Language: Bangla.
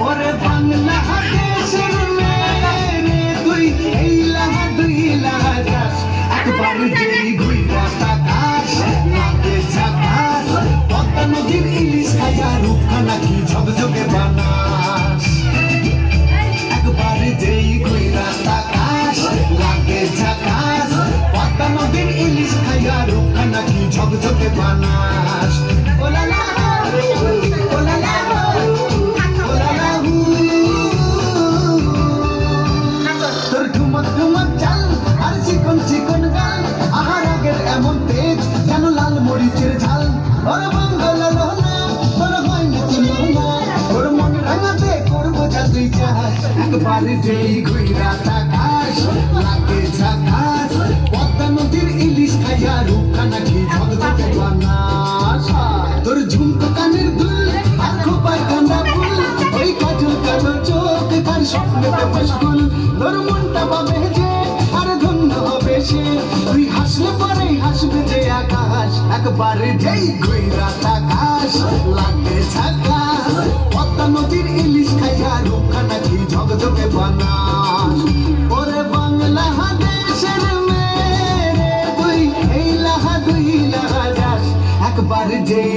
ওরে বাংলাদেশের মেয়ে তুই এই লাহা দুই লাহা যাস একবার যেই ঘুইরা তাকাস লাগে ঝাকাস পদ্মা নদীর ইলিশ খাইয়া রূপখানা কি ঝকঝকে বানাস একবার যেই ঘুইরা তাকাস লাগে ঝাকাস পদ্মা নদীর ইলিশ খাইয়া রূপখানা কি ঝকঝকে বানাস ওলালা ওলালা তোর ঠুমক ঠুমক চাল আর চিকন চিকন গাল আহার আগের এমন তেজ যেন লাল মরিচের ঝাল ওর বাঙ্গাল লোনা তোর হয় না তুলনা তোর মন রাঙাতে করবো যা তুই চাস একবার যেই ঘুইরা তাকাস লাগে ঝাকাস পদ্মা নদীর ইলিশ খাইয়া রূপখানা কি ঝকঝকে বানাস তোর ঝুমকো কানের দুল আর খোপায় কান্দা ফুল ওই কাজল কাজল চোখ তার স্বপ্নেতে মশগুল তোর মনটা পাবে যে আর ধন্য হবে সে তুই হাসলে পরেই হাসবে যে আকাশ একবার যেই ঘুইরা তাকাস লাগে ঝাকাস পদ্মা নদীর ইলিশ খাইয়া রূপখানা কি ঝকঝকে বানাস ওরে বাংলাদেশের মেয়ে তুই এই লাহা দুই লাহা যাস একবার যেই